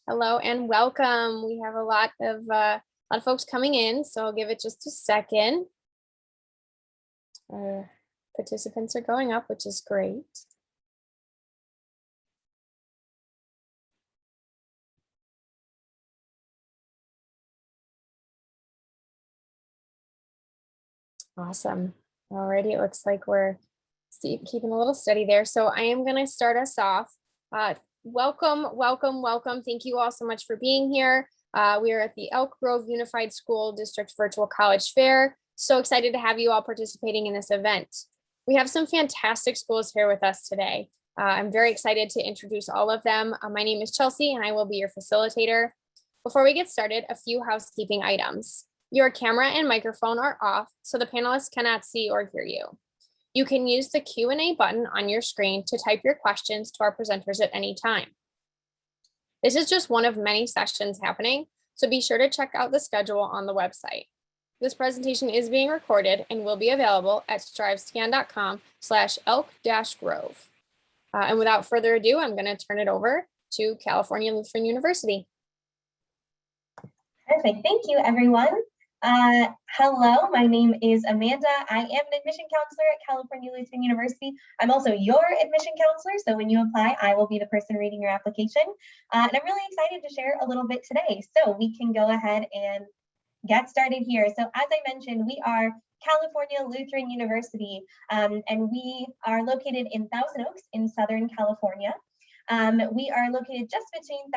Hello and welcome. We have a lot of folks coming in, so I'll give it just a second. Participants are going up, which is great. Awesome. Alrighty, it looks like we're keeping a little steady there. So I am going to start us off. Welcome. Thank you all so much for being here. We are at the Elk Grove Unified School District Virtual College Fair. So excited to have you all participating in this event. We have some fantastic schools here with us today. I'm very excited to introduce all of them. My name is Chelsea and I will be your facilitator. Before we get started, a few housekeeping items. Your camera and microphone are off, so the panelists cannot see or hear you. You can use the Q&A button on your screen to type your questions to our presenters at any time. This is just one of many sessions happening, so be sure to check out the schedule on the website. This presentation is being recorded and will be available at strivescan.com/elk-grove. And without further ado, I'm going to turn it over to California Lutheran University. Perfect. Thank you, everyone. Hello, my name is Amanda. I am an admission counselor at California Lutheran University. I'm also your admission counselor, so when you apply, I will be the person reading your application. And I'm really excited to share a little bit today. So we can go ahead and get started here. So as I mentioned, we are California Lutheran University, and we are located in Thousand Oaks in Southern California. We are located just between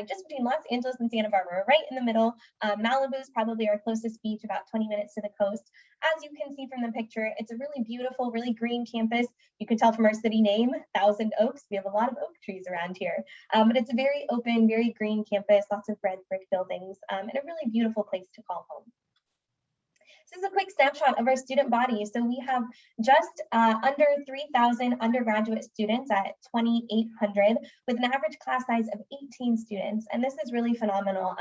just between Los Angeles and Santa Barbara, right in the middle. Malibu is probably our closest beach, about 20 minutes to the coast. As you can see from the picture, it's a really beautiful, really green campus. You can tell from our city name, Thousand Oaks. We have a lot of oak trees around here, but it's a very open, very green campus, lots of red brick buildings, and a really beautiful place to call home. This is a quick snapshot of our student body. So we have just under 3,000 undergraduate students at 2,800 with an average class size of 18 students. And this is really phenomenal.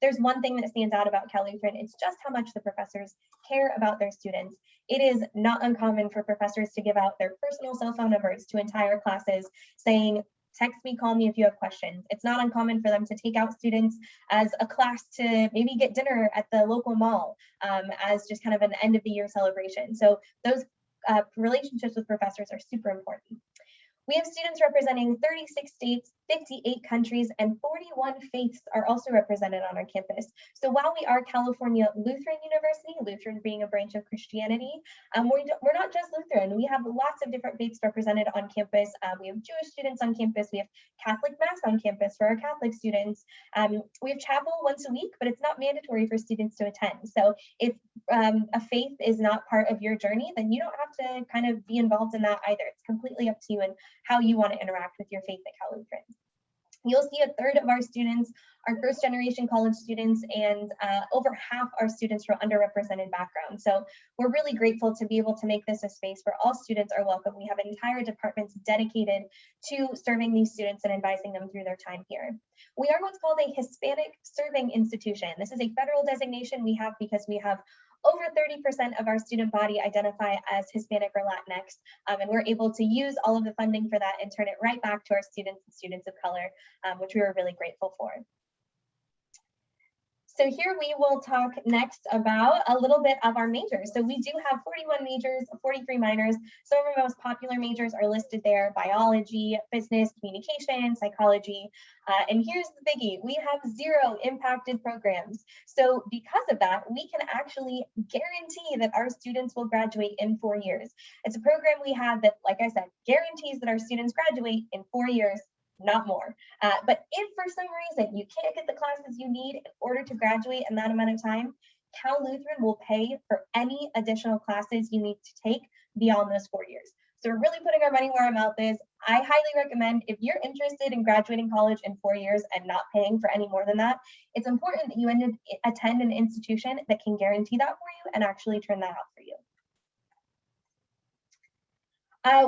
There's one thing that stands out about Cal Lutheran. It's just how much the professors care about their students. It is not uncommon for professors to give out their personal cell phone numbers to entire classes saying, text me, call me if you have questions. It's not uncommon for them to take out students as a class to maybe get dinner at the local mall as just kind of an end of the year celebration. So those relationships with professors are super important. We have students representing 36 states, 58 countries, and 41 faiths are also represented on our campus. So while we are California Lutheran University, Lutheran being a branch of Christianity, we're not just Lutheran. We have lots of different faiths represented on campus. We have Jewish students on campus. We have Catholic Mass on campus for our Catholic students. We have chapel once a week, but it's not mandatory for students to attend. So if a faith is not part of your journey, then you don't have to kind of be involved in that either. It's completely up to you and how you want to interact with your faith at Cal Lutheran. You'll see a third of our students are first generation college students, and over half our students from underrepresented backgrounds. So we're really grateful to be able to make this a space where all students are welcome. We have entire departments dedicated to serving these students and advising them through their time here. We are what's called a Hispanic Serving Institution. This is a federal designation we have because we have over 30% of our student body identify as Hispanic or Latinx, and we're able to use all of the funding for that and turn it right back to our students and students of color, which we were really grateful for. So here we will talk next about a little bit of our majors. So we do have 41 majors, 43 minors. Some of our most popular majors are listed there: biology, business, communication, psychology. And here's the biggie: we have 0 impacted programs. So because of that, we can actually guarantee that our students will graduate in 4 years. It's a program we have that, like I said, guarantees that our students graduate in 4 years, not more. But if for some reason you can't get the classes you need in order to graduate in that amount of time, Cal Lutheran will pay for any additional classes you need to take beyond those 4 years. So we're really putting our money where our mouth is. I highly recommend, if you're interested in graduating college in 4 years and not paying for any more than that, it's important that you attend an institution that can guarantee that for you and actually turn that out for you.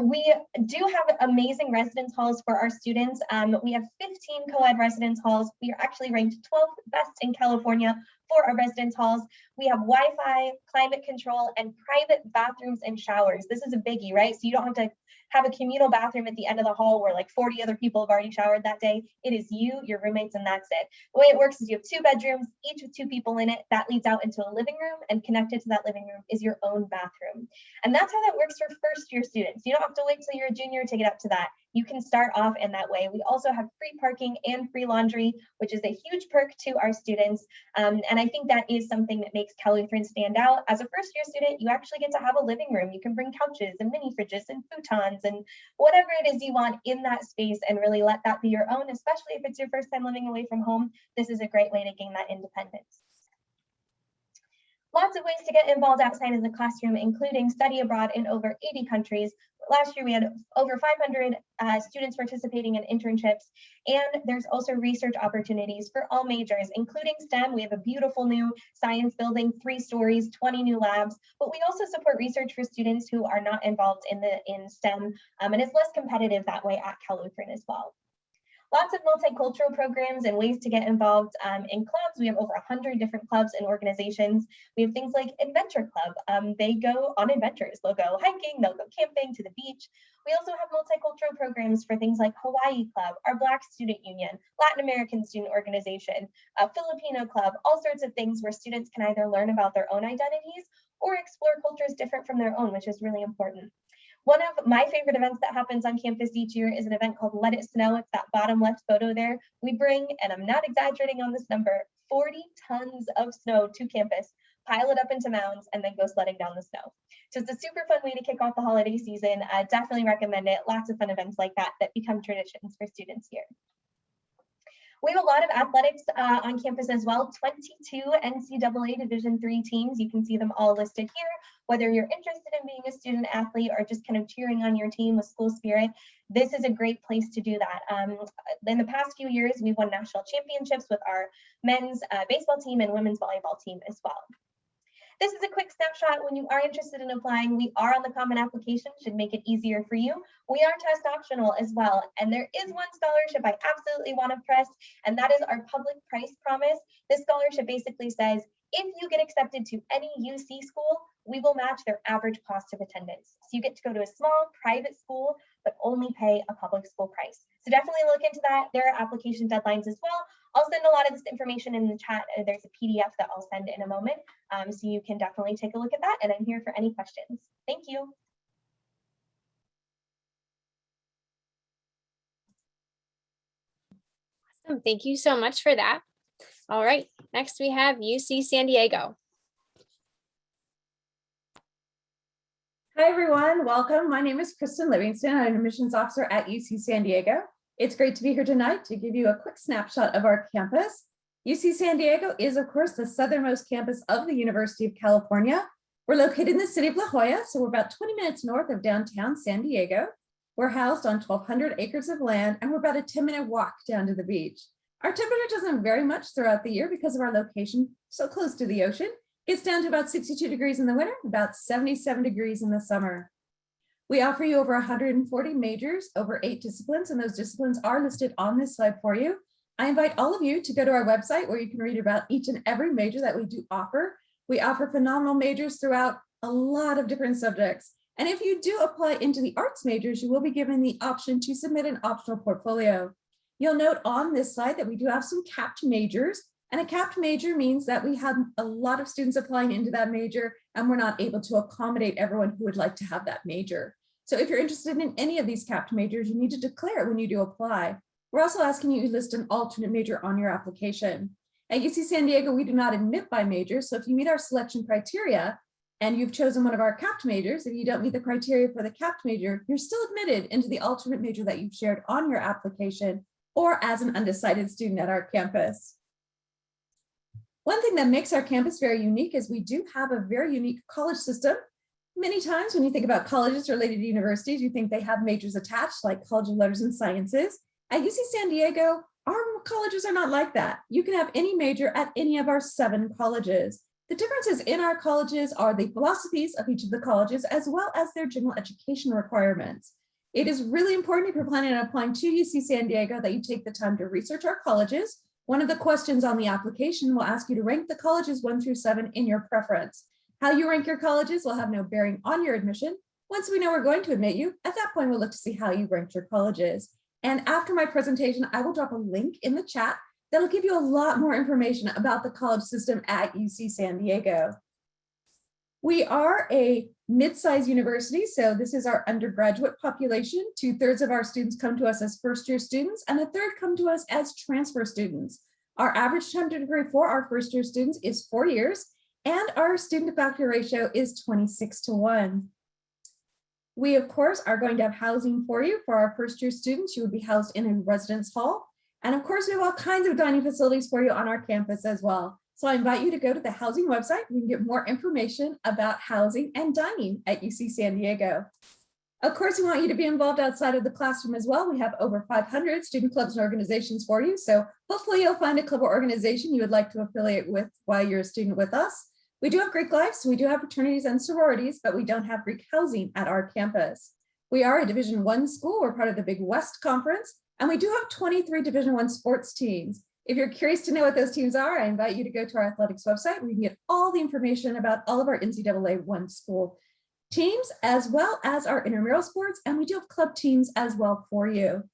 We do have amazing residence halls for our students. We have 15 co-ed residence halls. We are actually ranked 12th best in California for our residence halls. We have Wi-Fi, climate control, and private bathrooms and showers. This is a biggie, right? So you don't have to have a communal bathroom at the end of the hall where like 40 other people have already showered that day. It is you, your roommates, and that's it. The way it works is you have 2 bedrooms, each with 2 people in it. That leads out into a living room, and connected to that living room is your own bathroom. And that's how that works for first-year students. You don't have to wait till you're a junior to get up to that. You can start off in that way. We also have free parking and free laundry, which is a huge perk to our students. And I think that is something that makes Cal Lutheran stand out. As a first-year student, you actually get to have a living room. You can bring couches and mini fridges and futons and whatever it is you want in that space, and really let that be your own, especially if it's your first time living away from home. This is a great way to gain that independence. Lots of ways to get involved outside of the classroom, including study abroad in over 80 countries. Last year, we had over 500 students participating in internships, and there's also research opportunities for all majors, including STEM. We have a beautiful new science building, 3 stories, 20 new labs, but we also support research for students who are not involved in STEM, and it's less competitive that way at Cal Lutheran as well. Lots of multicultural programs and ways to get involved in clubs. We have over 100 different clubs and organizations. We have things like Adventure Club. They go on adventures. They'll go hiking, they'll go camping, to the beach. We also have multicultural programs for things like Hawaii Club, our Black Student Union, Latin American Student Organization, a Filipino Club, all sorts of things where students can either learn about their own identities or explore cultures different from their own, which is really important. One of my favorite events that happens on campus each year is an event called Let It Snow. It's that bottom left photo there. We bring, and I'm not exaggerating on this number, 40 tons of snow to campus, pile it up into mounds, and then go sledding down the snow. So it's a super fun way to kick off the holiday season. I definitely recommend it. Lots of fun events like that become traditions for students here. We have a lot of athletics on campus as well, 22 NCAA Division III teams. You can see them all listed here. Whether you're interested in being a student athlete or just kind of cheering on your team with school spirit, this is a great place to do that. In the past few years, we've won national championships with our men's baseball team and women's volleyball team as well. This is a quick snapshot. When you are interested in applying, we are on the common application, should make it easier for you. We are test optional as well. And there is one scholarship I absolutely want to press, and that is our public price promise. This scholarship basically says, if you get accepted to any UC school, we will match their average cost of attendance. So you get to go to a small private school, but only pay a public school price. So definitely look into that. There are application deadlines as well. I'll send a lot of this information in the chat. There's a PDF that I'll send in a moment. So you can definitely take a look at that, and I'm here for any questions. Thank you. Awesome. Thank you so much for that. All right, next we have UC San Diego. Hi, everyone. Welcome. My name is Kristen Livingston. I'm an admissions officer at UC San Diego. It's great to be here tonight to give you a quick snapshot of our campus. UC San Diego is, of course, the southernmost campus of the University of California. We're located in the city of La Jolla, so we're about 20 minutes north of downtown San Diego. We're housed on 1,200 acres of land, and we're about a 10-minute walk down to the beach. Our temperature doesn't vary much throughout the year because of our location so close to the ocean. It's down to about 62 degrees in the winter, about 77 degrees in the summer. We offer you over 140 majors, over 8 disciplines, and those disciplines are listed on this slide for you. I invite all of you to go to our website where you can read about each and every major that we do offer. We offer phenomenal majors throughout a lot of different subjects. And if you do apply into the arts majors, you will be given the option to submit an optional portfolio. You'll note on this slide that we do have some capped majors, and a capped major means that we have a lot of students applying into that major, and we're not able to accommodate everyone who would like to have that major. So if you're interested in any of these capped majors, you need to declare when you do apply. We're also asking you to list an alternate major on your application. At UC San Diego, we do not admit by major, so if you meet our selection criteria and you've chosen one of our capped majors, if you don't meet the criteria for the capped major, you're still admitted into the alternate major that you've shared on your application or as an undecided student at our campus. One thing that makes our campus very unique is we do have a very unique college system. Many times when you think about colleges related to universities, you think they have majors attached like College of Letters and Sciences. At UC San Diego, our colleges are not like that. You can have any major at any of our 7 colleges. The differences in our colleges are the philosophies of each of the colleges, as well as their general education requirements. It is really important if you're planning on applying to UC San Diego that you take the time to research our colleges. One of the questions on the application will ask you to rank the colleges 1 through 7 in your preference. How you rank your colleges will have no bearing on your admission. Once we know we're going to admit you, at that point, we'll look to see how you ranked your colleges. And after my presentation, I will drop a link in the chat that'll give you a lot more information about the college system at UC San Diego. We are a mid-sized university, so this is our undergraduate population. 2/3 of our students come to us as first-year students, and a third come to us as transfer students. Our average time to degree for our first-year students is 4 years, and our student-to-faculty ratio is 26:1. We, of course, are going to have housing for you. For our first-year students, you would be housed in a residence hall. And of course, we have all kinds of dining facilities for you on our campus as well. So I invite you to go to the housing website. You can get more information about housing and dining at UC San Diego. Of course, we want you to be involved outside of the classroom as well. We have over 500 student clubs and organizations for you. So hopefully you'll find a club or organization you would like to affiliate with while you're a student with us. We do have Greek life, so we do have fraternities and sororities, but we don't have Greek housing at our campus. We are a Division I school. We're part of the Big West Conference, and we do have 23 Division I sports teams. If you're curious to know what those teams are, I invite you to go to our athletics website where you can get all the information about all of our NCAA I school teams, as well as our intramural sports, and we do have club teams as well for you.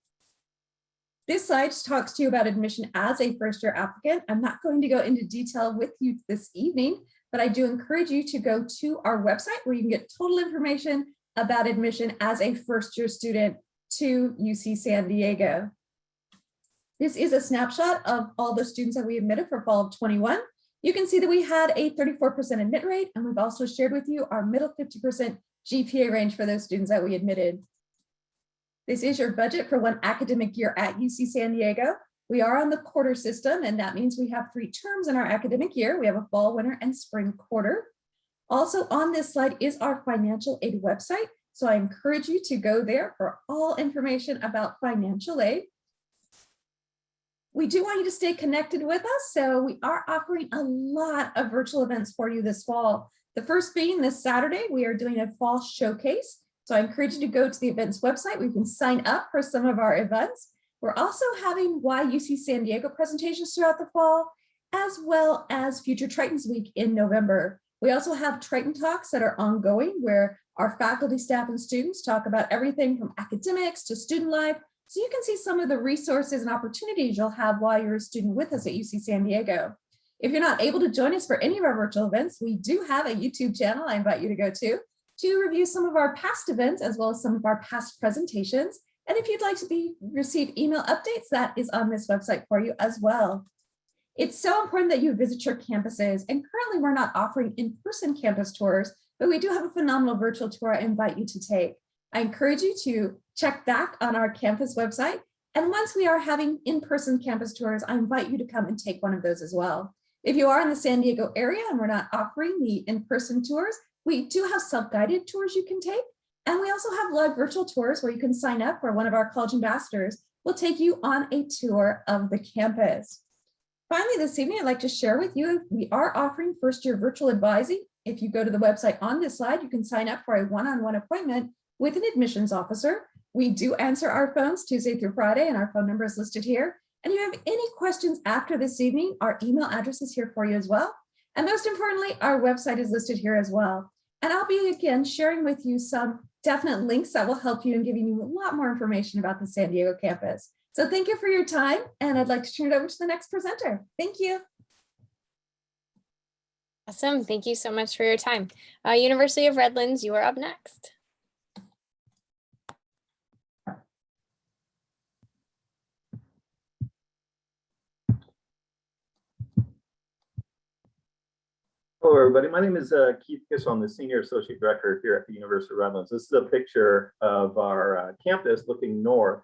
This slide talks to you about admission as a first-year applicant. I'm not going to go into detail with you this evening, but I do encourage you to go to our website where you can get total information about admission as a first-year student to UC San Diego. This is a snapshot of all the students that we admitted for fall of 21. You can see that we had a 34% admit rate, and we've also shared with you our middle 50% GPA range for those students that we admitted. This is your budget for one academic year at UC San Diego. We are on the quarter system, and that means we have 3 terms in our academic year. We have a fall, winter, and spring quarter. Also on this slide is our financial aid website. So I encourage you to go there for all information about financial aid. We do want you to stay connected with us. So we are offering a lot of virtual events for you this fall. The first being this Saturday, we are doing a fall showcase. So I encourage you to go to the events website where you can sign up for some of our events. We're also having YUC San Diego presentations throughout the fall, as well as Future Tritons Week in November. We also have Triton Talks that are ongoing where our faculty, staff, and students talk about everything from academics to student life. So you can see some of the resources and opportunities you'll have while you're a student with us at UC San Diego. If you're not able to join us for any of our virtual events, we do have a YouTube channel I invite you to go to review some of our past events as well as some of our past presentations. And if you'd like to receive email updates, that is on this website for you as well. It's so important that you visit your campuses, and currently we're not offering in-person campus tours, but we do have a phenomenal virtual tour I invite you to take. I encourage you to check back on our campus website, and once we are having in-person campus tours, I invite you to come and take one of those as well. If you are in the San Diego area and we're not offering the in-person tours, we do have self-guided tours you can take, and we also have live virtual tours where you can sign up where one of our college ambassadors will take you on a tour of the campus. Finally, this evening, I'd like to share with you, we are offering first-year virtual advising. If you go to the website on this slide, you can sign up for a one-on-one appointment with an admissions officer. We do answer our phones Tuesday through Friday, and our phone number is listed here. And if you have any questions after this evening, our email address is here for you as well. And most importantly, our website is listed here as well. And I'll be, again, sharing with you some definite links that will help you in giving you a lot more information about the San Diego campus. So thank you for your time, and I'd like to turn it over to the next presenter. Thank you. Awesome. Thank you so much for your time. University of Redlands, you are up next. Hello, everybody. My name is Keith Kissel. I'm the Senior Associate Director here at the University of Redlands. This is a picture of our campus looking north.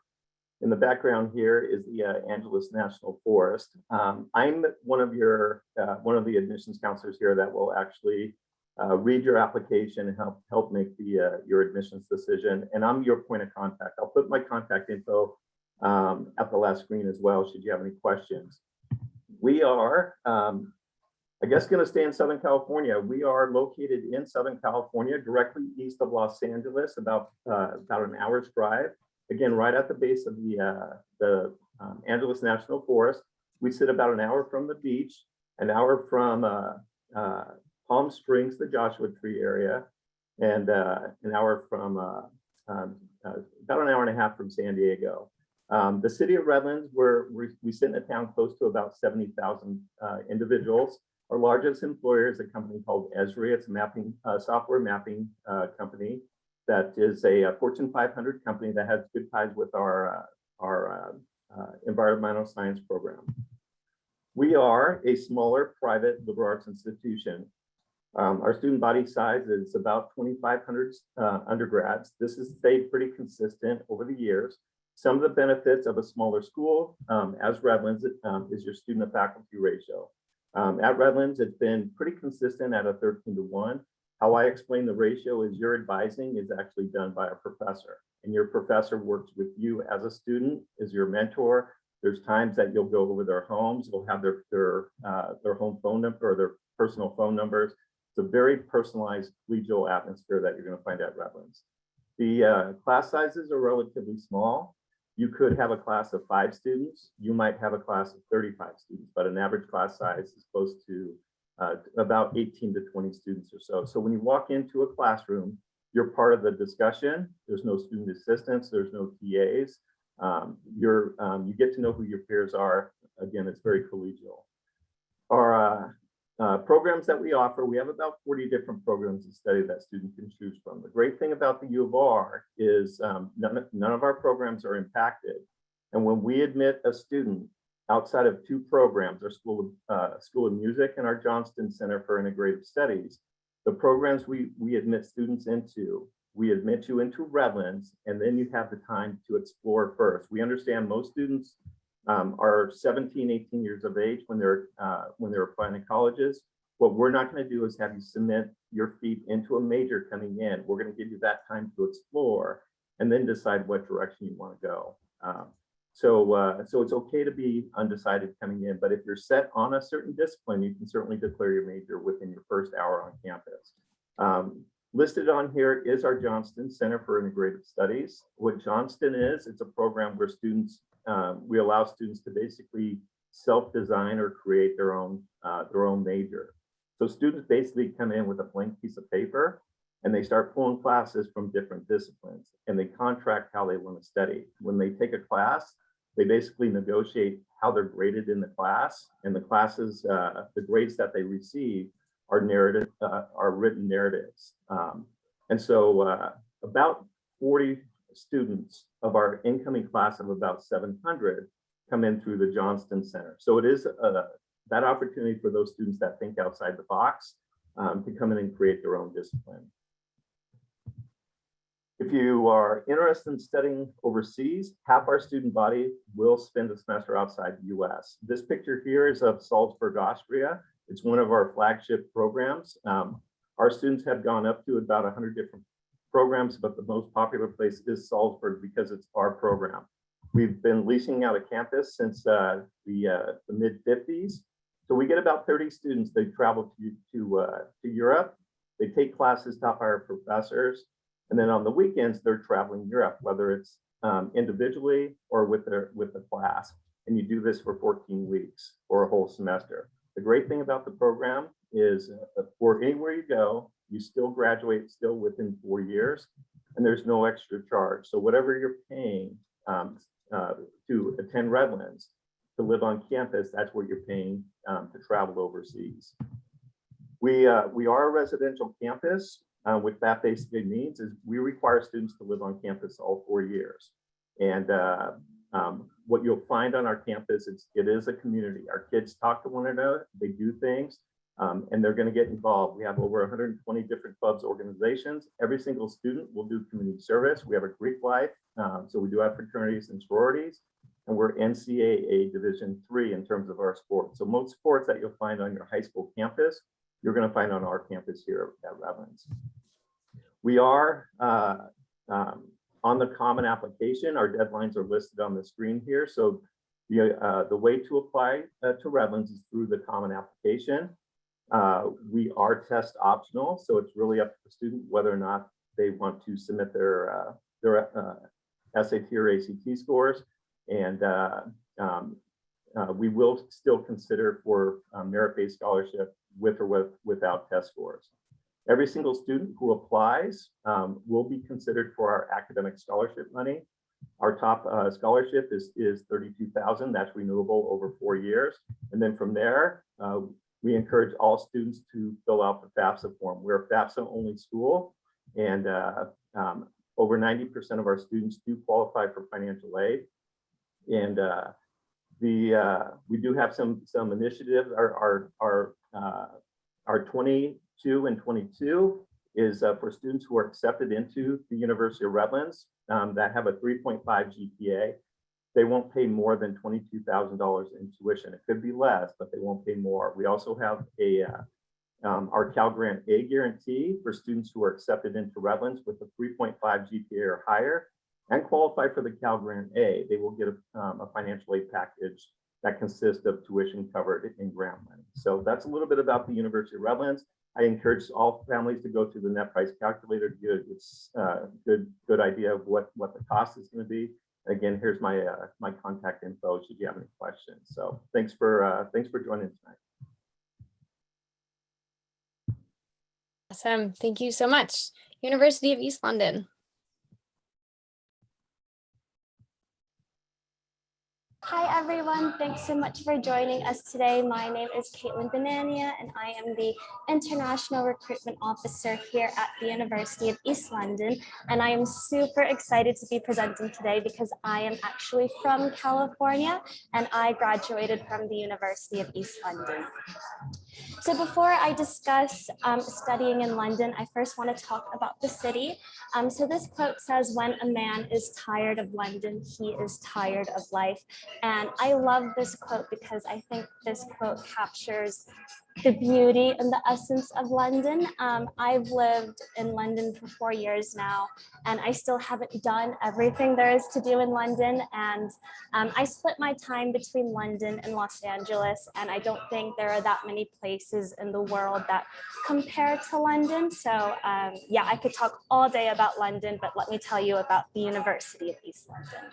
In the background here is the Angeles National Forest. I'm one of the admissions counselors here that will actually read your application and help make your admissions decision. And I'm your point of contact. I'll put my contact info at the last screen as well, should you have any questions. We are, I guess, going to stay in Southern California. We are located in Southern California, directly east of Los Angeles, about an hour's drive. Again, right at the base of the Angeles National Forest. We sit about an hour from the beach, an hour from Palm Springs, the Joshua Tree area, and an hour from about an hour and a half from San Diego. The city of Redlands, we sit in a town close to about 70,000 individuals. Our largest employer is a company called Esri. It's a mapping software mapping company that is a Fortune 500 company that has good ties with our environmental science program. We are a smaller private liberal arts institution. Our student body size is about 2,500 undergrads. This has stayed pretty consistent over the years. Some of the benefits of a smaller school, as Redlands, is your student to faculty ratio. At Redlands, it's been pretty consistent at a 13:1. How I explain the ratio is your advising is actually done by a professor, and your professor works with you as a student, is your mentor. There's times that you'll go over their homes, you'll have their home phone number or their personal phone numbers. It's a very personalized collegial atmosphere that you're going to find at Redlands. The class sizes are relatively small. You could have a class of 5 students. You might have a class of 35 students, but an average class size is close to about 18 to 20 students or so. So when you walk into a classroom, you're part of the discussion. There's no student assistants. There's no TAs. You get to know who your peers are. Again, it's very collegial. Our programs that we offer, we have about 40 different programs of study that students can choose from. The great thing about the U of R is none of our programs are impacted. And when we admit a student outside of 2 programs, our School of Music and our Johnston Center for Integrative Studies, the programs we admit students into, we admit you into Redlands, and then you have the time to explore first. We understand most students are 17, 18 years of age when they're applying to colleges. What we're not going to do is have you submit your feet into a major coming in. We're going to give you that time to explore and then decide what direction you want to go. So it's okay to be undecided coming in, but if you're set on a certain discipline, you can certainly declare your major within your first hour on campus. Listed on here is our Johnston Center for Integrative Studies. What Johnston is, it's a program where we allow students to basically self-design or create their own major. So students basically come in with a blank piece of paper and they start pulling classes from different disciplines and they contract how they want to study. When they take a class, they basically negotiate how they're graded in the class, and the classes, the grades that they receive are written narratives. And so about 40 students of our incoming class of about 700 come in through the Johnston Center. So it is that opportunity for those students that think outside the box to come in and create their own discipline. If you are interested in studying overseas, half our student body will spend a semester outside the US. This picture here is of Salzburg, Austria. It's one of our flagship programs. Our students have gone up to about 100 different programs, but the most popular place is Salzburg because it's our program. We've been leasing out a campus since the mid-50s. So we get about 30 students. They travel to Europe. They take classes taught by our professors. And then on the weekends, they're traveling Europe, whether it's individually or with the class. And you do this for 14 weeks or a whole semester. The great thing about the program is for anywhere you go, you still graduate still within 4 years, and there's no extra charge. So whatever you're paying to attend Redlands, to live on campus, that's what you're paying to travel overseas. We are a residential campus. What that basically means is we require students to live on campus all 4 years. And what you'll find on our campus, it is a community. Our kids talk to one another, they do things, and they're going to get involved. We have over 120 different clubs, organizations. Every single student will do community service. We have a Greek life, so we do have fraternities and sororities, and we're NCAA Division III in terms of our sports. So most sports that you'll find on your high school campus, you're going to find on our campus here at Redlands. We are on the common application. Our deadlines are listed on the screen here. So the way to apply to Redlands is through the common application. We are test optional, so it's really up to the student whether or not they want to submit their SAT or ACT scores. And we will still consider for merit-based scholarship with or without test scores. Every single student who applies will be considered for our academic scholarship money. Our top scholarship is $32,000. That's renewable over 4 years. And then from there, we encourage all students to fill out the FAFSA form. We're a FAFSA only school, and over 90% of our students do qualify for financial aid. And we do have some initiatives. Our 22 and 22 is for students who are accepted into the University of Redlands that have a 3.5 GPA. They won't pay more than $22,000 in tuition. It could be less, but they won't pay more. We also have our Cal Grant A guarantee for students who are accepted into Redlands with a 3.5 GPA or higher and qualify for the Cal Grant A. They will get a financial aid package that consists of tuition covered in grant money. So that's a little bit about the University of Redlands. I encourage all families to go to the net price calculator to get a good idea of what the cost is going to be. Again, here's my my contact info should you have any questions. So thanks for joining tonight. Awesome. Thank you so much. University of East London. Hi everyone, thanks so much for joining us today. My name is Caitlin Benania and I am the International Recruitment Officer here at the University of East London. And I am super excited to be presenting today because I am actually from California and I graduated from the University of East London. So before I discuss studying in London, I first want to talk about the city. So this quote says, "When a man is tired of London, he is tired of life." And I love this quote because I think this quote captures the beauty and the essence of London. I've lived in London for 4 years now, and I still haven't done everything there is to do in London. And I split my time between London and Los Angeles, and I don't think there are that many places in the world that compare to London. So yeah, I could talk all day about London, but let me tell you about the University of East London.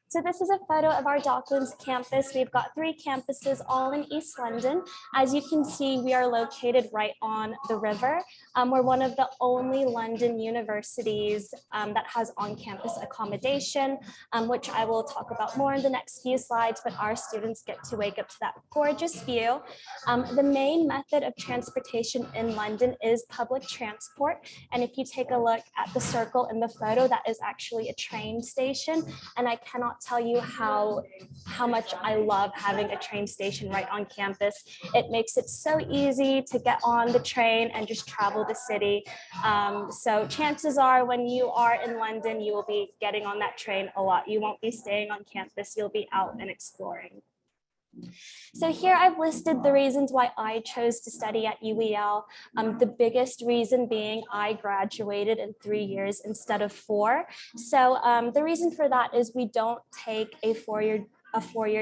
So this is a photo of our Docklands campus. We've got 3 campuses all in East London. As you can see, we are located right on the river. We're one of the only London universities that has on-campus accommodation, which I will talk about more in the next few slides, but our students get to wake up to that gorgeous view. The main method of transportation in London is public transport. And if you take a look at the circle in the photo, that is actually a train station. And I cannot tell you how much I love having a train station right on campus. It makes it so easy to get on the train and just travel the city. So chances are when you are in London, you will be getting on that train a lot. You won't be staying on campus, you'll be out and exploring. So here I've listed the reasons why I chose to study at UEL. The biggest reason being I graduated in 3 years instead of 4. So the reason for that is we don't take a four-year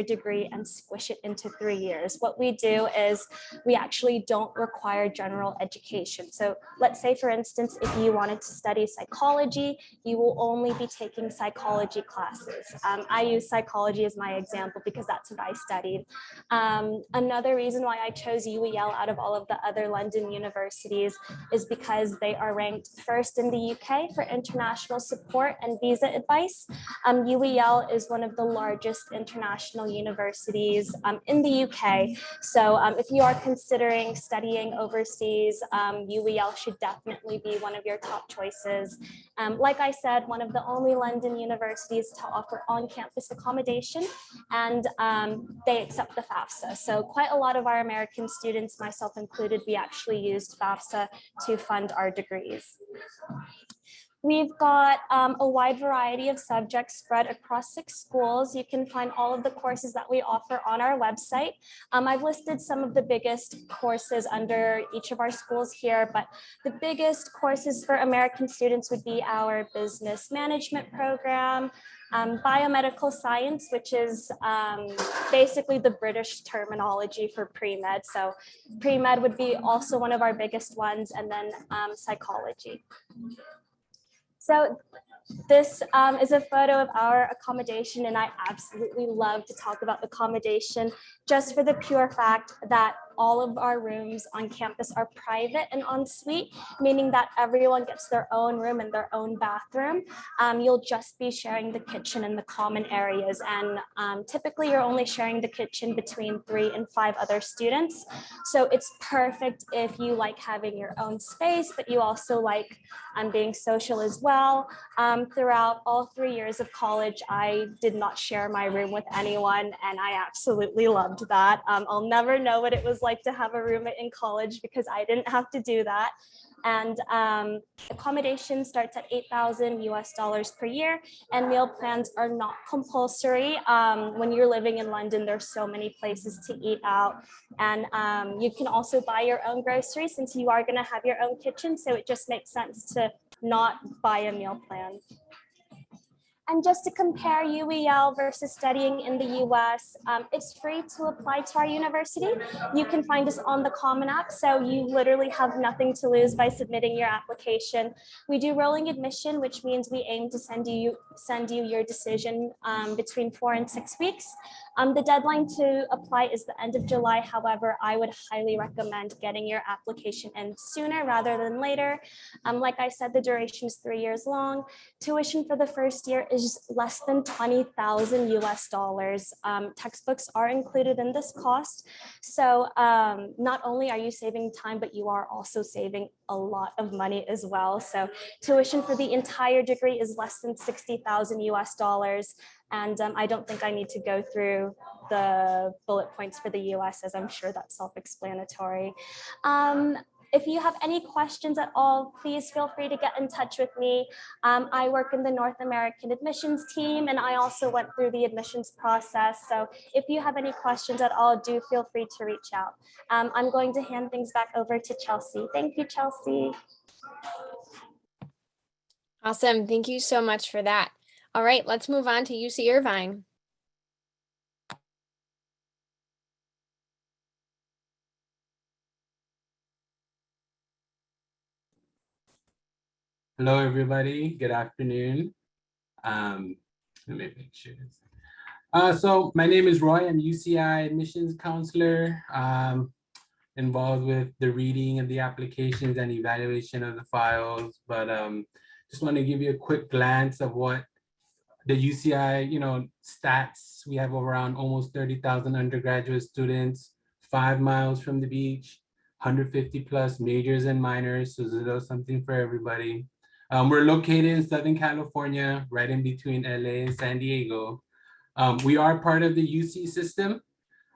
degree and squish it into 3 years. What we do is we actually don't require general education. So let's say, for instance, if you wanted to study psychology, you will only be taking psychology classes. I use psychology as my example because that's what I studied. Another reason why I chose UEL out of all of the other London universities is because they are ranked first in the UK for international support and visa advice. UEL is one of the largest international universities in the UK. So if you are considering studying overseas, UEL should definitely be one of your top choices. Like I said, one of the only London universities to offer on-campus accommodation, and they accept the FAFSA. So quite a lot of our American students, myself included, we actually used FAFSA to fund our degrees. We've got a wide variety of subjects spread across 6 schools. You can find all of the courses that we offer on our website. I've listed some of the biggest courses under each of our schools here, but the biggest courses for American students would be our business management program, biomedical science, which is basically the British terminology for pre-med. So pre-med would be also one of our biggest ones, and then psychology. So this is a photo of our accommodation, and I absolutely love to talk about accommodation just for the pure fact that all of our rooms on campus are private and en suite, meaning that everyone gets their own room and their own bathroom. You'll just be sharing the kitchen and the common areas, and typically you're only sharing the kitchen between 3 and 5 other students. So it's perfect if you like having your own space, but you also like being social as well. Throughout all 3 years of college, I did not share my room with anyone, and I absolutely loved that. I'll never know what it was like to have a roommate in college because I didn't have to do that. And accommodation starts at $8,000 per year, and meal plans are not compulsory. When you're living in London, there's so many places to eat out, and you can also buy your own groceries since you are going to have your own kitchen. So it just makes sense to not buy a meal plan. And just to compare UEL versus studying in the US, it's free to apply to our university. You can find us on the Common App, so you literally have nothing to lose by submitting your application. We do rolling admission, which means we aim to send you your decision between 4 and 6 weeks. The deadline to apply is the end of July. However, I would highly recommend getting your application in sooner rather than later. Like I said, the duration is 3 years long. Tuition for the first year is less than $20,000. Textbooks are included in this cost. So not only are you saving time, but you are also saving a lot of money as well. So tuition for the entire degree is less than $60,000. And I don't think I need to go through the bullet points for the US, as I'm sure that's self-explanatory. If you have any questions at all, please feel free to get in touch with me. I work in the North American admissions team, and I also went through the admissions process. So if you have any questions at all, do feel free to reach out. I'm going to hand things back over to Chelsea. Thank you, Chelsea. Awesome. Thank you so much for that. All right, let's move on to UC Irvine. Hello, everybody. Good afternoon. Let me make sure. So my name is Roy. I'm UCI admissions counselor, involved with the reading of the applications and evaluation of the files. But just want to give you a quick glance of what the UCI, stats. We have around almost 30,000 undergraduate students, 5 miles from the beach, 150 plus majors and minors. So there's something for everybody. We're located in Southern California, right in between LA and San Diego. We are part of the UC system.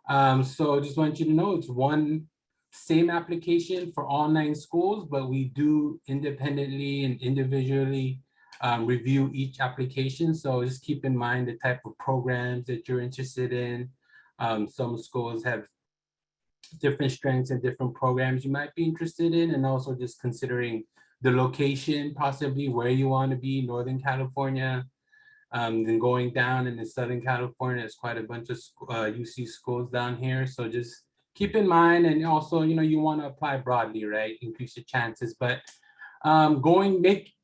So just want you to know it's one same application for all 9 schools, but we do independently and individually review each application. So just keep in mind the type of programs that you're interested in. Some schools have different strengths and different programs you might be interested in, and also just considering the location, possibly where you want to be, Northern California, then going down in the Southern California, there's quite a bunch of UC schools down here. So just keep in mind, and also, you want to apply broadly, right? Increase your chances, but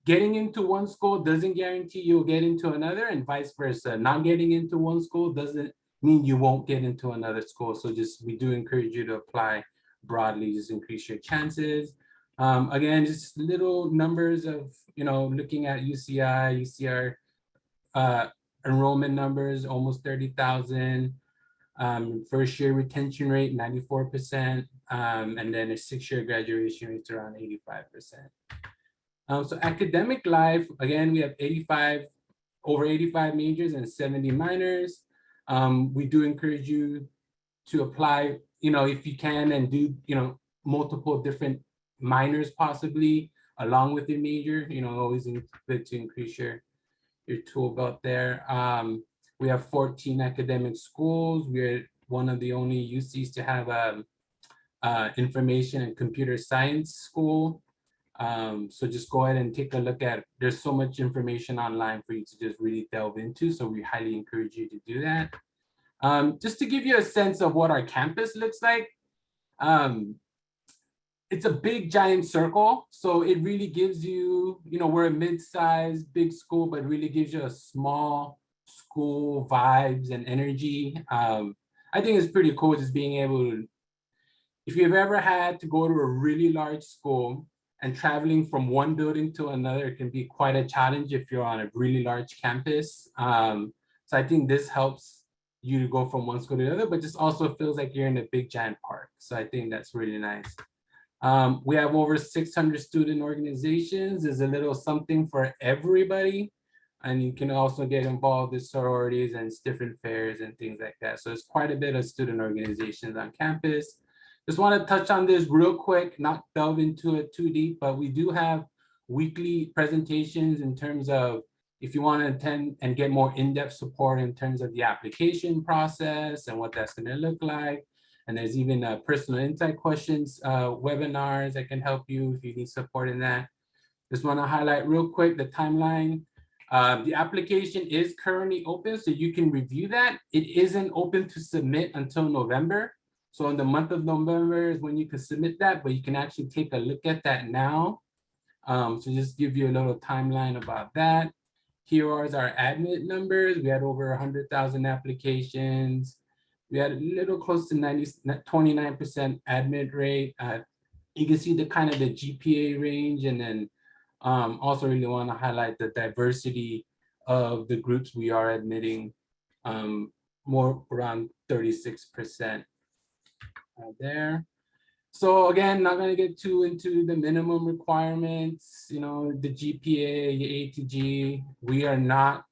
getting into one school doesn't guarantee you'll get into another, and vice versa. Not getting into one school doesn't mean you won't get into another school. So we do encourage you to apply broadly, just increase your chances. Again, just little numbers of, looking at UCR enrollment numbers, almost 30,000. First year retention rate, 94%. And then a 6-year graduation rate around 85%. So academic life, again, we have over 85 majors and 70 minors. We do encourage you to apply, if you can, and do, multiple different minors possibly along with your major, always good to increase your tool belt there. We have 14 academic schools. We're one of the only UCs to have information and computer science school. So just go ahead and take a look at it. There's so much information online for you to just really delve into. So we highly encourage you to do that. Just to give you a sense of what our campus looks like. it's a big giant circle. So it really gives you, we're a mid-sized big school, but really gives you a small school vibes and energy. I think it's pretty cool just being able to, if you've ever had to go to a really large school and traveling from one building to another, it can be quite a challenge if you're on a really large campus. So I think this helps you to go from one school to the other, but just also feels like you're in a big giant park. So I think that's really nice. We have over 600 student organizations. There's a little something for everybody. And you can also get involved in sororities and different fairs and things like that. So it's quite a bit of student organizations on campus. Just want to touch on this real quick, not delve into it too deep, but we do have weekly presentations in terms of if you want to attend and get more in-depth support in terms of the application process and what that's going to look like. And there's even personal insight questions, webinars that can help you if you need support in that. Just want to highlight real quick the timeline. The application is currently open, so you can review that. It isn't open to submit until November. So in the month of November is when you can submit that, but you can actually take a look at that now. So just give you a little timeline about that. Here are our admit numbers. We had over 100,000 applications. We had a little close to 29% admit rate. You can see the kind of the GPA range, and then also really want to highlight the diversity of the groups we are admitting, more around 36% there. So again, not going to get too into the minimum requirements, the GPA, your A to G. We are not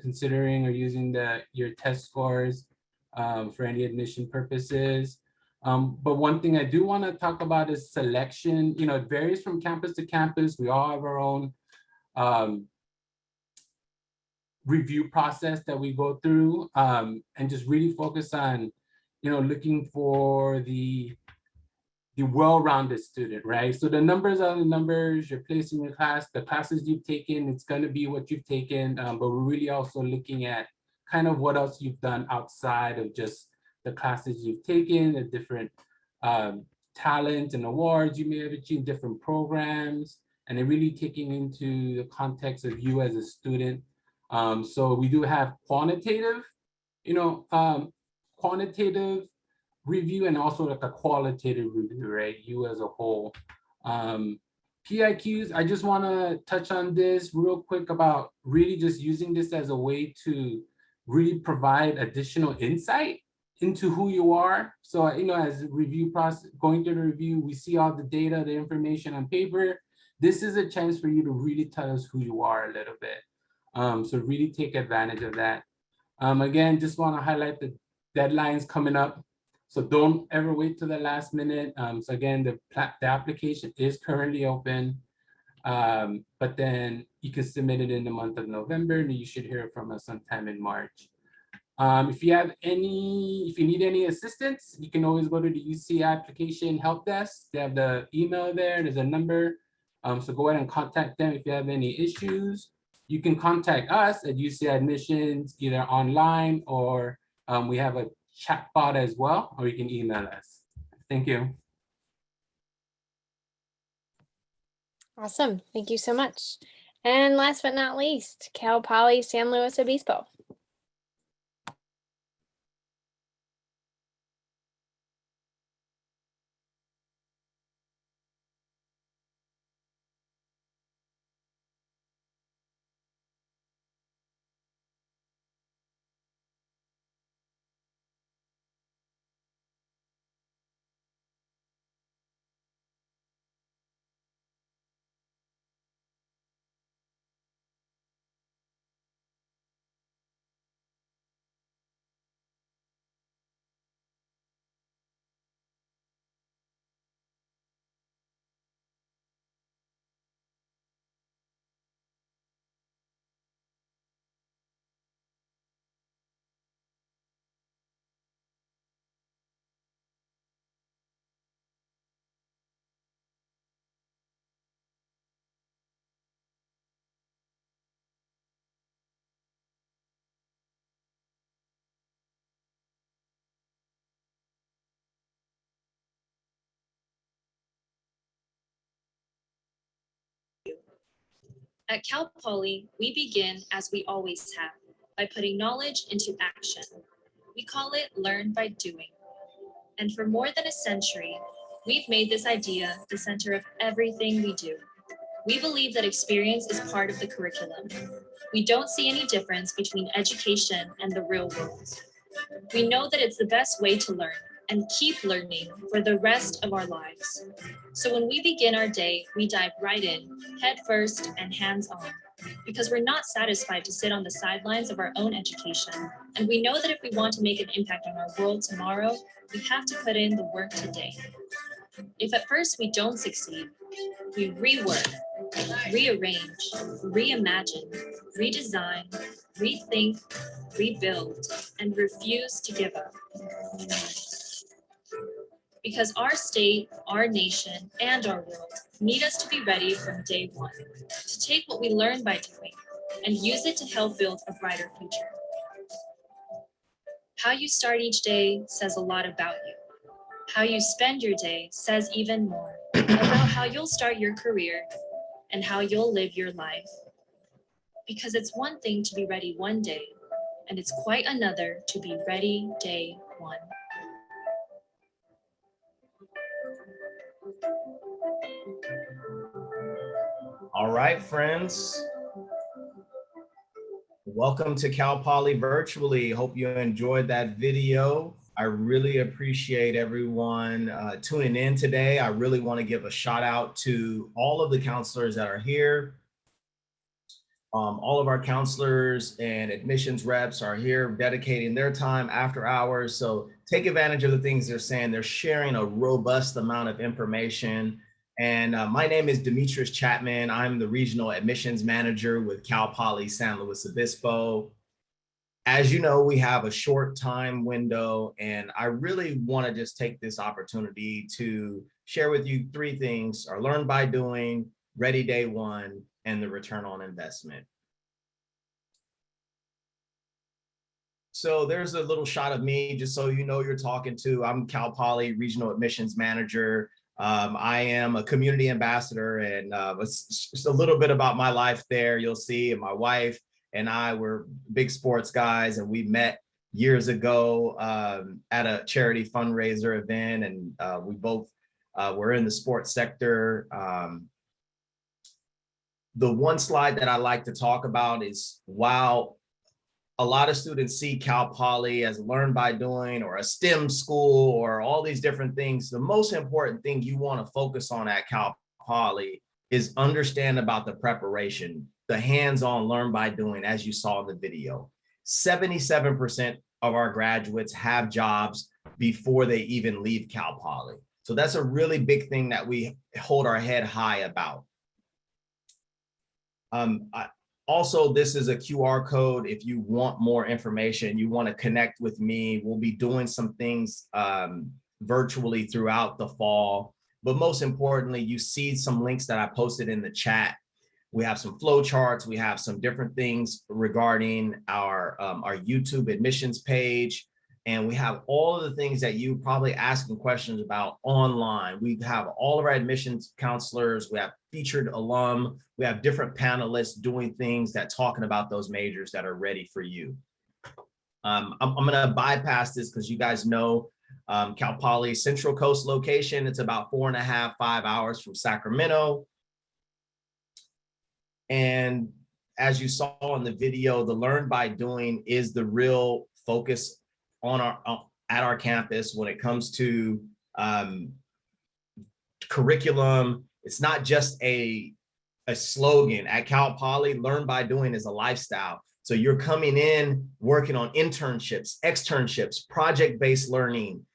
considering or using your test scores for any admission purposes. But one thing I do want to talk about is selection. It varies from campus to campus. We all have our own review process that we go through, and just really focus on, looking for the well-rounded student, right? So the numbers are the numbers, you're placing your class, the classes you've taken, it's going to be what you've taken, but we're really also looking at kind of what else you've done outside of just the classes you've taken, the different talents and awards you may have achieved, different programs, and then really taking into the context of you as a student. So we do have quantitative, quantitative review and also like a qualitative review, right? You as a whole. PIQs, I just want to touch on this real quick about really just using this as a way to really provide additional insight into who you are. So, as a review process, going through the review, we see all the data, the information on paper. This is a chance for you to really tell us who you are a little bit. So really take advantage of that. Again, just want to highlight the deadlines coming up. So don't ever wait till the last minute. So again, the application is currently open, but then you can submit it in the month of November, and you should hear from us sometime in March. If you need any assistance, you can always go to the UC application help desk. They have the email there. There's a number. So go ahead and contact them if you have any issues. You can contact us at UC Admissions either online or we have a chat bot as well, or you can email us. Thank you. Awesome. Thank you so much. And last but not least, Cal Poly San Luis Obispo. At Cal Poly, we begin as we always have, by putting knowledge into action. We call it learn by doing. And for more than a century, we've made this idea the center of everything we do. We believe that experience is part of the curriculum. We don't see any difference between education and the real world. We know that it's the best way to learn and keep learning for the rest of our lives. So when we begin our day, we dive right in, head first and hands on, because we're not satisfied to sit on the sidelines of our own education. And we know that if we want to make an impact on our world tomorrow, we have to put in the work today. If at first we don't succeed, we rework, rearrange, reimagine, redesign, rethink, rebuild, and refuse to give up. Because our state, our nation, and our world need us to be ready from day one, to take what we learn by doing and use it to help build a brighter future. How you start each day says a lot about you. How you spend your day says even more about how you'll start your career and how you'll live your life. Because it's one thing to be ready one day, and it's quite another to be ready day one. All right, friends. Welcome to Cal Poly Virtually. Hope you enjoyed that video. I really appreciate everyone tuning in today. I really want to give a shout out to all of the counselors that are here. All of our counselors and admissions reps are here dedicating their time after hours. So take advantage of the things they're saying. They're sharing a robust amount of information. And my name is Demetrius Chapman. I'm the Regional Admissions Manager with Cal Poly San Luis Obispo. As you know, we have a short time window, and I really want to just take this opportunity to share with you three things: our learn by doing, ready day one, and the return on investment. So there's a little shot of me, just so you know you're talking to. I'm Cal Poly Regional Admissions Manager. I am a community ambassador, and just a little bit about my life there. You'll see, and my wife and I were big sports guys, and we met years ago at a charity fundraiser event, and we both were in the sports sector. The one slide that I like to talk about is, while a lot of students see Cal Poly as learn by doing or a STEM school or all these different things, the most important thing you want to focus on at Cal Poly is understand about the preparation, the hands-on learn by doing, as you saw in the video. 77% of our graduates have jobs before they even leave Cal Poly. So that's a really big thing that we hold our head high about. Also, this is a QR code. If you want more information, you want to connect with me, we'll be doing some things virtually throughout the fall. But most importantly, you see some links that I posted in the chat. We have some flow charts. We have some different things regarding our YouTube admissions page. And we have all of the things that you probably asking questions about online. We have all of our admissions counselors. We have featured alum. We have different panelists doing things that talking about those majors that are ready for you. I'm gonna bypass this because you guys know Cal Poly Central Coast location. It's about 4.5, 5 hours from Sacramento. And as you saw in the video, the learn by doing is the real focus on at our campus when it comes to curriculum. It's not just a slogan. At Cal Poly, learn by doing is a lifestyle. So you're coming in working on internships, externships, project-based learning,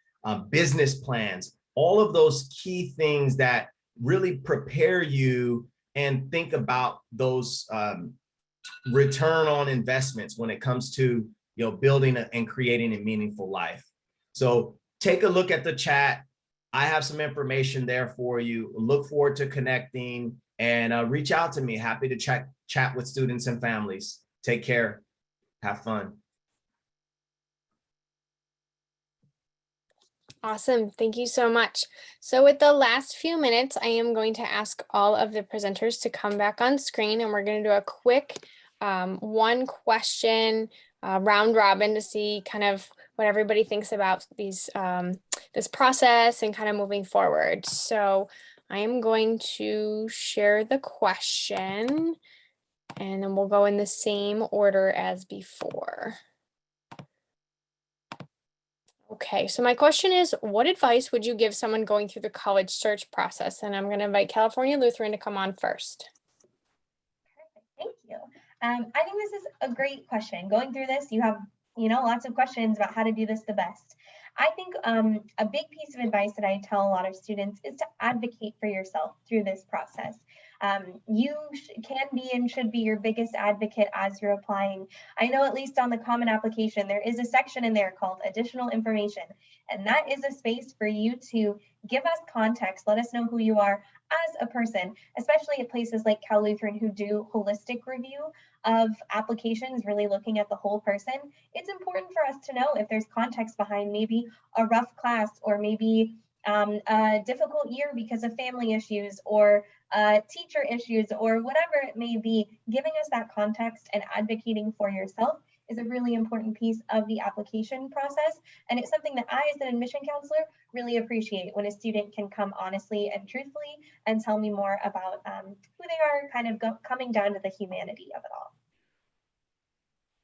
business plans, all of those key things that really prepare you and think about those return on investments when it comes to building and creating a meaningful life. So take a look at the chat. I have some information there for you. Look forward to connecting and reach out to me. Happy to chat with students and families. Take care. Have fun. Awesome. Thank you so much. So with the last few minutes, I am going to ask all of the presenters to come back on screen, and we're going to do a quick one question round robin to see kind of what everybody thinks about these this process and kind of moving forward. So I am going to share the question, and then we'll go in the same order as before. Okay, so my question is, what advice would you give someone going through the college search process? And I'm going to invite California Lutheran to come on first. Thank you. I think this is a great question. Going through this, you have, lots of questions about how to do this the best. I think a big piece of advice that I tell a lot of students is to advocate for yourself through this process. You can be and should be your biggest advocate as you're applying. I know at least on the Common Application, there is a section in there called Additional Information, and that is a space for you to give us context, let us know who you are as a person, especially at places like Cal Lutheran who do holistic review of applications, really looking at the whole person. It's important for us to know if there's context behind maybe a rough class or maybe a difficult year because of family issues or teacher issues or whatever it may be. Giving us that context and advocating for yourself is a really important piece of the application process. And it's something that I, as an admission counselor, really appreciate when a student can come honestly and truthfully and tell me more about who they are, kind of coming down to the humanity of it all.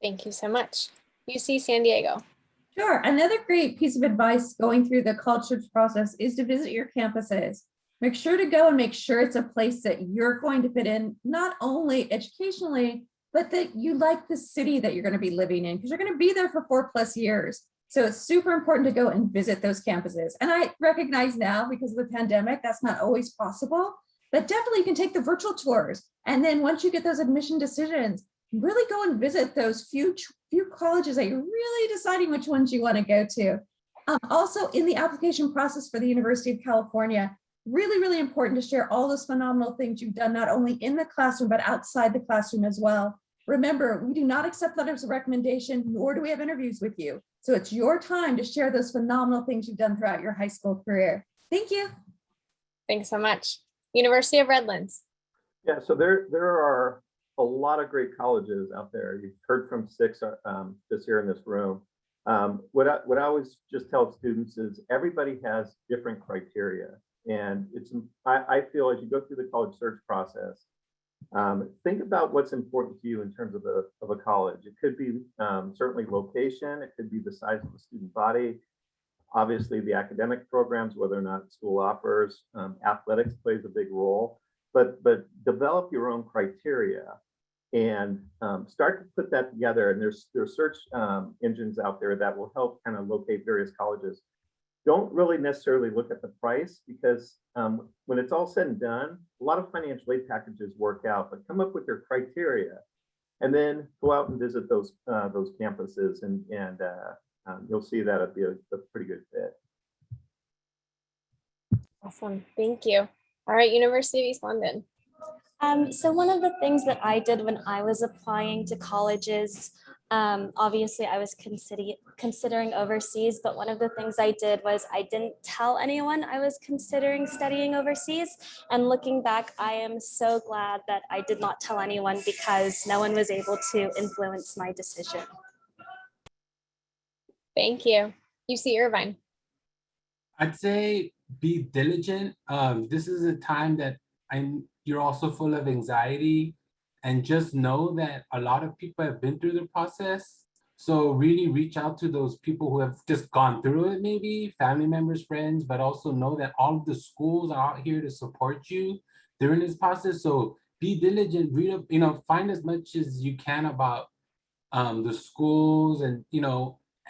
Thank you so much. UC San Diego. Sure. Another great piece of advice going through the college search process is to visit your campuses. Make sure to go and make sure it's a place that you're going to fit in, not only educationally, but that you like the city that you're going to be living in, because you're going to be there for 4+ years. So it's super important to go and visit those campuses. And I recognize now, because of the pandemic, that's not always possible, but definitely you can take the virtual tours. And then once you get those admission decisions, really go and visit those few colleges that you're really deciding which ones you want to go to. Also, in the application process for the University of California, really, really important to share all those phenomenal things you've done, not only in the classroom, but outside the classroom as well. Remember, we do not accept letters of recommendation, nor do we have interviews with you. So it's your time to share those phenomenal things you've done throughout your high school career. Thank you. Thanks so much. University of Redlands. Yeah, so there are a lot of great colleges out there. You've heard from 6 just here in this room. What I always just tell students is everybody has different criteria. And I feel as you go through the college search process, think about what's important to you in terms of a college. It could be certainly location, it could be the size of the student body, obviously the academic programs, whether or not school offers, athletics plays a big role, but develop your own criteria and start to put that together. And there's search engines out there that will help kind of locate various colleges. Don't really necessarily look at the price, because when it's all said and done, a lot of financial aid packages work out, but come up with your criteria and then go out and visit those campuses, and you'll see that it'd be a pretty good fit. Awesome. Thank you. All right, University of East London. So one of the things that I did when I was applying to colleges, obviously I was considering overseas, but one of the things I did was I didn't tell anyone I was considering studying overseas. And looking back, I am so glad that I did not tell anyone, because no one was able to influence my decision. Thank you. UC Irvine. I'd say be diligent. This is a time that you're also full of anxiety, and just know that a lot of people have been through the process. So really reach out to those people who have just gone through it, maybe family members, friends, but also know that all of the schools are out here to support you during this process. So be diligent, read up, find as much as you can about the schools, and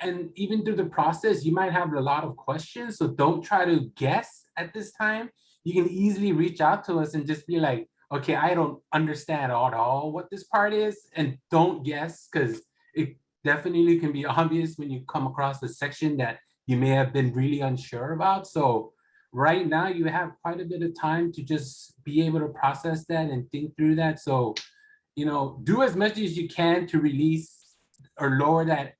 and even through the process, you might have a lot of questions. So don't try to guess at this time. You can easily reach out to us and just be like, okay, I don't understand at all what this part is, and don't guess, because it definitely can be obvious when you come across a section that you may have been really unsure about. So right now you have quite a bit of time to just be able to process that and think through that. So, do as much as you can to release or lower that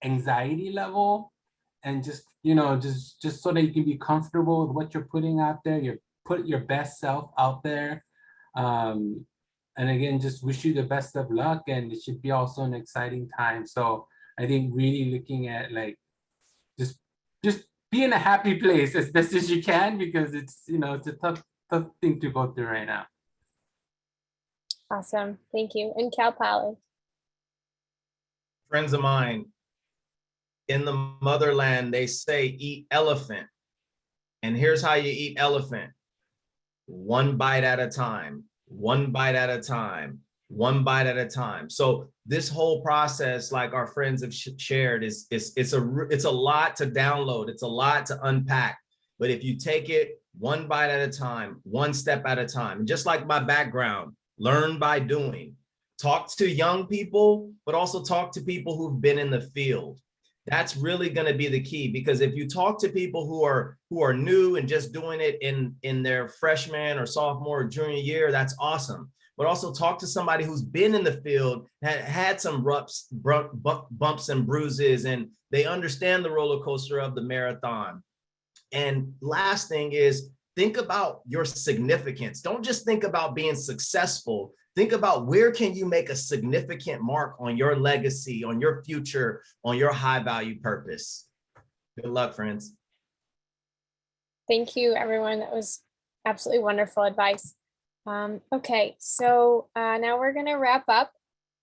anxiety level, and just you know, just so that you can be comfortable with what you're putting out there. You put your best self out there. And again, just wish you the best of luck, and it should be also an exciting time. So I think really looking at like just be in a happy place as best as you can, because it's, you know, it's a tough thing to go through right now. Awesome. Thank you. And Cal Poly. Friends of mine, in the motherland, they say eat elephant. And here's how you eat elephant. One bite at a time, one bite at a time, one bite at a time. So this whole process, like our friends have shared, it's a lot to download. It's a lot to unpack. But if you take it one bite at a time, one step at a time, and just like my background, learn by doing. Talk to young people, but also talk to people who've been in the field. That's really going to be the key, because if you talk to people who are new and just doing it in their freshman or sophomore or junior year, that's awesome. But also talk to somebody who's been in the field, had some bumps and bruises, and they understand the roller coaster of the marathon. And last thing is, think about your significance. Don't just think about being successful. Think about where can you make a significant mark on your legacy, on your future, on your high value purpose. Good luck, friends. Thank you, everyone. That was absolutely wonderful advice. Okay, so now we're going to wrap up.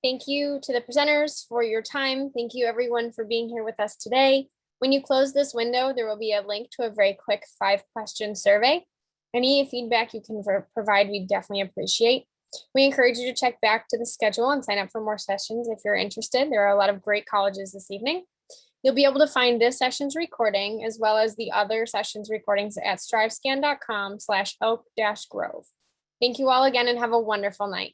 Thank you to the presenters for your time. Thank you, everyone, for being here with us today. When you close this window, there will be a link to a very quick 5-question survey. Any feedback you can provide, we definitely appreciate. We encourage you to check back to the schedule and sign up for more sessions if you're interested. There are a lot of great colleges this evening. You'll be able to find this session's recording as well as the other sessions recordings at strivescan.com/elk-grove. Thank you all again and have a wonderful night.